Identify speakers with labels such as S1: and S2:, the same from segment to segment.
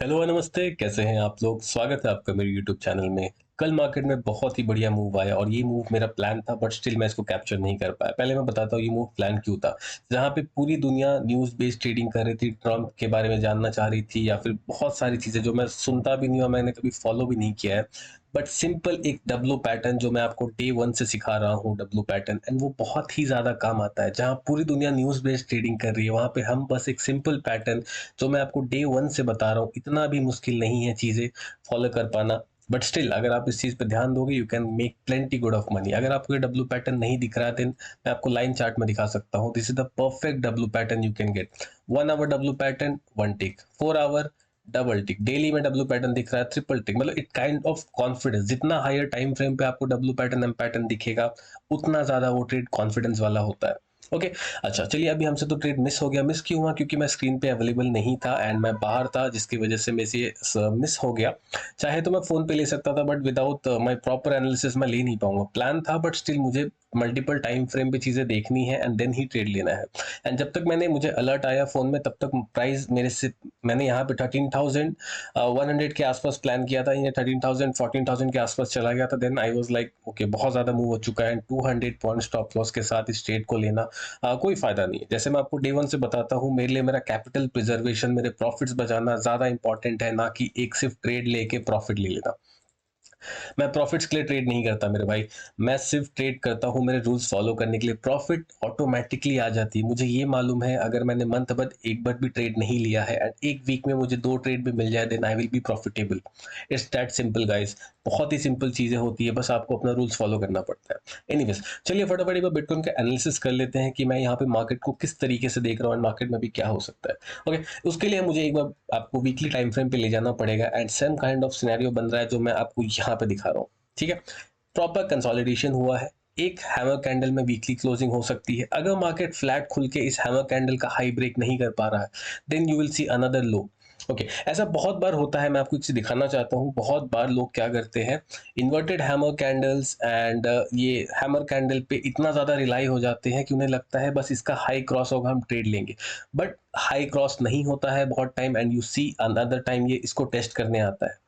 S1: Hello नमस्ते, कैसे हैं आप लोग? स्वागत है आपका मेरे यूट्यूब चैनल में। कल मार्केट में बहुत ही बढ़िया मूव आया और ये मूव मेरा प्लान था बट स्टिल मैं इसको कैप्चर नहीं कर पाया। पहले मैं बताता हूँ ये मूव प्लान क्यों था। जहाँ पे पूरी दुनिया न्यूज़ बेस्ड ट्रेडिंग कर रही थी, ट्रम्प के बारे में जानना चाह रही थी या फिर बहुत सारी चीज़ें जो मैं सुनता भी नहीं और मैंने कभी फॉलो भी नहीं किया है। बट सिंपल एक डब्लू पैटर्न जो मैं आपको डे वन से सिखा रहा हूँ, डब्लू पैटर्न, एंड वो बहुत ही ज़्यादा काम आता है। जहाँ पूरी दुनिया न्यूज़ बेस्ड ट्रेडिंग कर रही है वहाँ पे हम बस एक सिंपल पैटर्न जो मैं आपको डे वन से बता रहा हूँ, इतना भी मुश्किल नहीं है चीज़ें फॉलो कर पाना। बट स्टिल अगर आप इस चीज़ पे ध्यान दोगे you can make plenty good of money. अगर आपको ये डब्ल्यू पैटर्न नहीं दिख रहा है देन मैं आपको लाइन चार्ट में दिखा सकता हूँ। This is the perfect W pattern you can get. 1 hour W pattern, one tick. 4 hour double tick. Daily में डब्ल्यू पैटर्न दिख रहा है, ट्रिपल टिक। मतलब इट काइंड ऑफ कॉन्फिडेंस। जितना हायर टाइम फ्रेम पे आपको डब्ल्यू पैटर्न एम पैटर्न दिखेगा उतना ज्यादा वो ट्रेड कॉन्फिडेंस वाला होता है। ओके, अच्छा चलिए, अभी हमसे तो ट्रेड मिस हो गया। मिस क्यों हुआ? क्योंकि मैं स्क्रीन पे अवेलेबल नहीं था एंड मैं बाहर था, जिसकी वजह से मेरे से मिस हो गया। चाहे तो मैं फोन पे ले सकता था but without my proper analysis मैं ले नहीं पाऊंगा। प्लान था बट स्टिल मुझे मल्टीपल टाइम फ्रेम पे चीजें देखनी है एंड देन ही ट्रेड लेना है। एंड जब तक मुझे अलर्ट आया फोन में तब तक प्राइस मेरे से, मैंने यहाँ पे 13,100 के आसपास प्लान किया था, ये 13,000 14,000 के आसपास चला गया था। Then I was like okay, बहुत ज्यादा मूव हो चुका है एंड 200 पॉइंट स्टॉप लॉस के साथ इस ट्रेड को लेना कोई फायदा नहीं है। जैसे मैं आपको डे वन से बताता हूँ, मेरे लिए मेरा कैपिटल प्रिजर्वेशन, मेरे प्रॉफिट्स बचाना ज्यादा इंपॉर्टेंट है, ना कि एक सिर्फ ट्रेड लेके प्रॉफिट ले लेना। मैं प्रॉफिट्स के लिए ट्रेड नहीं करता मेरे भाई। मैं सिर्फ ट्रेड करता हूँ मेरे रूल्स फॉलो करने के लिए। प्रॉफिट ऑटोमेटिकली आ जाती है। मुझे ये मालूम है अगर मैंने मंथ बाद एक बार भी ट्रेड नहीं लिया है एंड एक वीक में मुझे 2 ट्रेड भी मिल जाए then I will be profitable. It's that simple guys. बहुत ही सिंपल चीजें होती है, बस आपको अपना रूल्स फॉलो करना पड़ता है। एनीवेज, चलिए फटाफट एक बार बिटकॉइन का एनालिसिस कर लेते हैं कि मैं यहाँ पे मार्केट को किस तरीके से देख रहा हूँ एंड मार्केट में भी क्या हो सकता है। ओके, उसके लिए मुझे एक बार आपको वीकली टाइम फ्रेम पे ले जाना पड़ेगा and same kind of scenario बन रहा है जो मैं आपको यहाँ पे दिखा रहा हूँ। ठीक है, प्रॉपर कंसोलिडेशन हुआ है। एक हैमर कैंडल में वीकली क्लोजिंग हो सकती है। अगर मार्केट फ्लैट खुल के इस हैमर कैंडल का हाई ब्रेक नहीं कर पा रहा है then you will see another low. Okay, ऐसा बहुत बार होता है। मैं आपको एक चीज दिखाना चाहता हूँ, बहुत बार लोग क्या करते हैं, इन्वर्टेड हैमर कैंडल्स एंड ये हैमर कैंडल पे इतना ज्यादा रिलाई हो जाते हैं कि उन्हें लगता है बस इसका हाई क्रॉस होगा हम ट्रेड लेंगे। बट हाई क्रॉस नहीं होता है बहुत time and you see another time ये इसको टेस्ट करने आता है।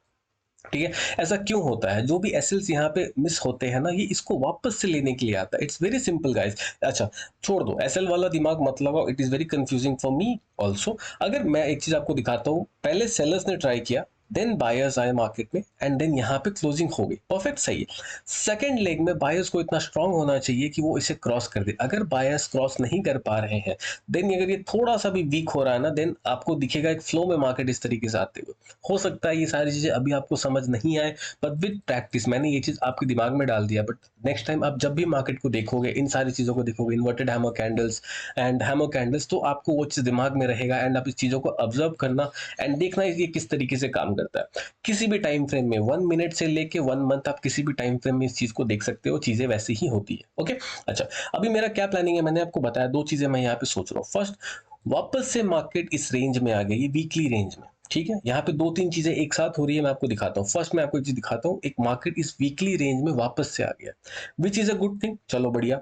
S1: ठीक है, ऐसा क्यों होता है? जो भी एसएल्स यहाँ पे मिस होते हैं ना, ये इसको वापस से लेने के लिए आता है। It's very simple guys. अच्छा, छोड़ दो एसएल वाला दिमाग मत लगाओ, it is very confusing for me also. अगर मैं एक चीज आपको दिखाता हूँ, पहले सेलर्स ने ट्राई किया, देन बायर्स आए मार्केट में एंड देन यहाँ पे क्लोजिंग हो गई, परफेक्ट, सही है। सेकंड लेग में बायर्स को इतना स्ट्रांग होना चाहिए कि वो इसे क्रॉस कर दे। अगर बायर्स क्रॉस नहीं कर पा रहे हैं देन अगर ये थोड़ा सा भी वीक हो रहा है ना, देन आपको दिखेगा एक फ्लो में मार्केट इस तरीके से आते हुए। हो सकता है ये सारी चीजें अभी आपको समझ नहीं आए, बट विद प्रैक्टिस मैंने ये चीज आपके दिमाग में डाल दिया। बट नेक्स्ट टाइम आप जब भी मार्केट को देखोगे, इन सारी चीजों को देखोगे, inverted hammer candles and hammer candles, तो आपको वो चीज दिमाग में रहेगा एंड आप इस चीजों को ऑब्जर्व करना एंड देखना ये किस तरीके से काम करता है। किसी भी टाइम फ्रेम में 1 मिनट से लेके 1 मंथ, आप किसी भी टाइम फ्रेम में इस चीज को देख सकते हो, चीजें वैसी ही होती है। ओके, अच्छा, अभी मेरा क्या प्लानिंग है, मैंने आपको बताया। दो चीजें मैं यहाँ पे सोच रहा हूँ। फर्स्ट, वापस से मार्केट इस रेंज में आ गई, वीकली रेंज में। ठीक है, यहाँ पे दो तीन चीजें एक साथ हो रही है, मैं आपको दिखाता हूँ। फर्स्ट मैं आपको एक चीज दिखाता हूँ, एक मार्केट इस वीकली रेंज में वापस से आ गया, which is a good thing. चलो बढ़िया,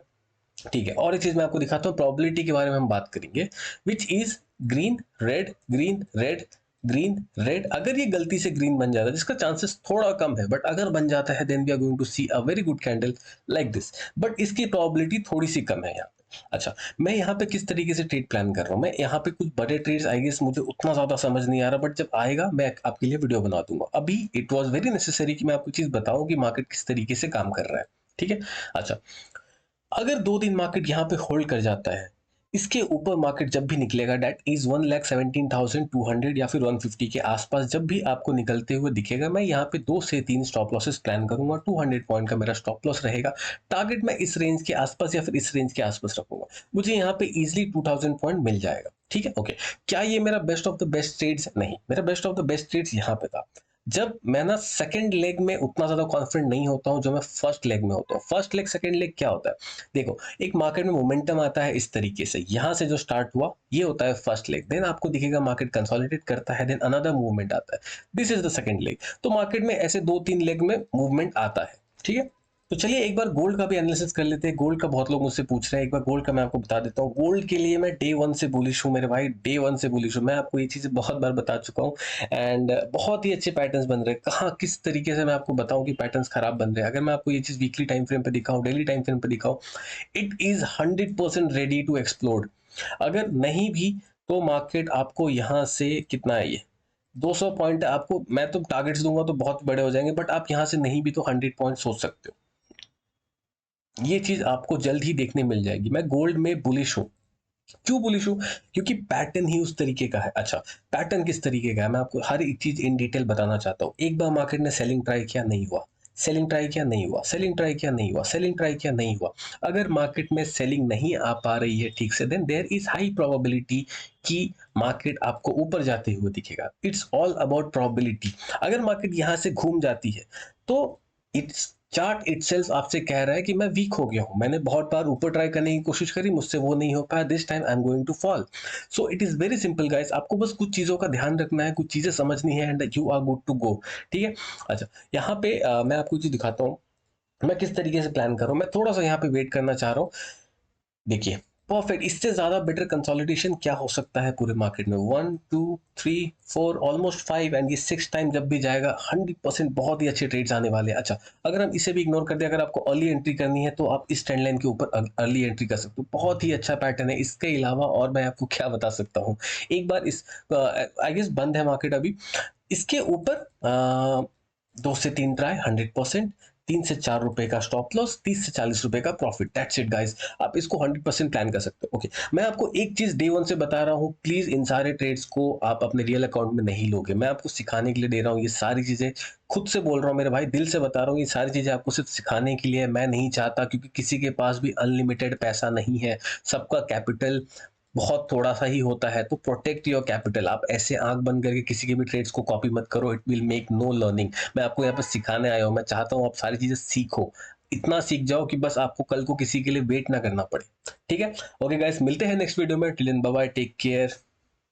S1: ठीक है। और एक चीज मैं आपको दिखाता हूँ, प्रोबेबिलिटी के बारे में हम बात करेंगे, which is green red green red green red. अगर ये गलती से ग्रीन बन जाता है, जिसका चांसेस थोड़ा कम है, बट अगर बन जाता है then we are going to see a very good candle like this. But इसकी प्रोबेबिलिटी थोड़ी सी कम है यहाँ पे। अच्छा, मैं यहाँ पे किस तरीके से ट्रेड प्लान कर रहा हूँ, मैं यहाँ पे कुछ बड़े ट्रेड्स आई गेस मुझे उतना ज्यादा समझ नहीं आ रहा, बट जब आएगा मैं आपके लिए वीडियो बना दूंगा। अभी इट वॉज वेरी नेसेसरी कि मैं आपको चीज बताऊं कि मार्केट किस तरीके से काम कर रहा है। ठीक है, अच्छा, अगर 2 दिन मार्केट यहाँ पे होल्ड कर जाता है, इसके ऊपर मार्केट जब भी निकलेगा डेट इज 1,17,200 या फिर 150 के आसपास जब भी आपको निकलते हुए दिखेगा, मैं यहाँ पे 2 से 3 स्टॉप लॉसेस प्लान करूंगा। 200 पॉइंट का मेरा स्टॉप लॉस रहेगा। टारगेट मैं इस रेंज के आसपास या फिर इस रेंज के आसपास रखूंगा। मुझे यहाँ पे इजिली 2,000 पॉइंट मिल जाएगा। ठीक है, ओके। क्या ये मेरा best of the best trades? नहीं, मेरा best of the best trades यहाँ पे था जब मैं ना सेकंड लेग में उतना ज्यादा कॉन्फिडेंट नहीं होता हूं जो मैं फर्स्ट लेग में होता हूँ। फर्स्ट लेग सेकंड लेग क्या होता है, देखो, एक मार्केट में मोमेंटम आता है इस तरीके से, यहां से जो स्टार्ट हुआ ये होता है फर्स्ट लेग। देन आपको दिखेगा मार्केट कंसोलिडेट करता है, देन अनदर मूवमेंट आता है, this is the second leg. तो मार्केट में ऐसे 2-3 लेग में मूवमेंट आता है। ठीक है, तो चलिए एक बार गोल्ड का भी एनालिसिस कर लेते हैं। गोल्ड का बहुत लोग मुझसे पूछ रहे हैं, एक बार गोल्ड का मैं आपको बता देता हूँ। गोल्ड के लिए मैं डे वन से बुलिश हूँ मेरे भाई, डे वन से बुलिश हूँ। मैं आपको ये चीज़ें बहुत बार बता चुका हूँ एंड बहुत ही अच्छे पैटर्न्स बन रहे हैं। कहाँ किस तरीके से मैं आपको बताऊँ कि पैटर्न्स खराब बन रहे हैं। अगर मैं आपको ये चीज़ वीकली टाइम फ्रेम पे दिखाऊँ, डेली टाइम फ्रेम पे दिखाऊँ, it is 100% ready to explode. अगर नहीं भी तो मार्केट आपको यहाँ से कितना है ये 200 पॉइंट आपको, मैं तो टारगेट्स दूंगा तो बहुत बड़े हो जाएंगे, बट आप यहाँ से नहीं भी तो 100 पॉइंट सोच सकते हो। ये चीज आपको जल्द ही देखने मिल जाएगी। मैं गोल्ड में बुलिश हूँ। क्यों बुलिश हूँ? क्योंकि पैटर्न ही उस तरीके का है। अच्छा, पैटर्न किस तरीके का है मैं आपको हर एक चीज इन डिटेल बताना चाहता हूँ। एक बार मार्केट ने सेलिंग ट्राई किया, नहीं हुआ। सेलिंग ट्राई किया, नहीं हुआ। सेलिंग ट्राई किया, नहीं हुआ। सेलिंग ट्राई किया, नहीं हुआ। अगर मार्केट में सेलिंग नहीं आ पा रही है ठीक से, then there is high probability कि मार्केट आपको ऊपर जाते हुए दिखेगा। It's all about probability. अगर मार्केट यहां से घूम जाती है तो इट्स चार्ट इटसेल्फ आपसे कह रहा है कि मैं वीक हो गया हूं, मैंने बहुत बार ऊपर ट्राई करने की कोशिश करी, मुझसे वो नहीं हो पाया, this time I am going to fall. So it is very simple guys, आपको बस कुछ चीजों का ध्यान रखना है, कुछ चीजें समझनी है and you are good to go. ठीक है। अच्छा, यहाँ पे मैं आपको चीज दिखाता हूँ मैं किस तरीके से प्लान कर रहा हूँ। मैं थोड़ा सा यहाँ पे वेट करना चाह रहा हूँ। देखिए, परफेक्ट, इससे ज्यादा बेटर कंसोलिडेशन क्या हो सकता है पूरे मार्केट में। 1 2 3 4 ऑलमोस्ट 5 एंड ये 6 टाइम जब भी जाएगा 100% बहुत ही अच्छे ट्रेड्स आने वाले हैं। अच्छा, अगर हम इसे भी इग्नोर कर दें, अगर आपको अर्ली एंट्री करनी है तो आप इस ट्रेंड लाइन के ऊपर अर्ली एंट्री कर सकते हो। बहुत ही अच्छा पैटर्न है। इसके अलावा और मैं आपको क्या बता सकता हूँ, एक बार इस आई गेस बंद है मार्केट अभी, इसके ऊपर 2 से 3 ट्राई 100%, 3 से 4 रुपए का स्टॉप लॉस, 30 से 40 रुपए का प्रॉफिट, दैट्स इट गाइस। आप इसको 100% प्लान कर सकते हो। ओके, मैं आपको एक चीज डे वन से बता रहा हूँ, प्लीज इन सारे ट्रेड्स को आप अपने रियल अकाउंट में नहीं लोगे। मैं आपको सिखाने के लिए दे रहा हूँ ये सारी चीजें, खुद से बोल रहा हूँ मेरे भाई, दिल से बता रहा हूँ। ये सारी चीजें आपको सिर्फ सिखाने के लिए, मैं नहीं चाहता, क्योंकि किसी के पास भी अनलिमिटेड पैसा नहीं है। सबका कैपिटल बहुत थोड़ा सा ही होता है। तो प्रोटेक्ट योर कैपिटल। आप ऐसे आंख बंद करके किसी के भी ट्रेड्स को कॉपी मत करो, it will make know learning. मैं आपको यहाँ पर सिखाने आया हूँ, मैं चाहता हूँ आप सारी चीजें सीखो, इतना सीख जाओ कि बस आपको कल को किसी के लिए वेट ना करना पड़े। ठीक है। ओके गाइस, मिलते हैं नेक्स्ट वीडियो में। Till then bye bye, take care.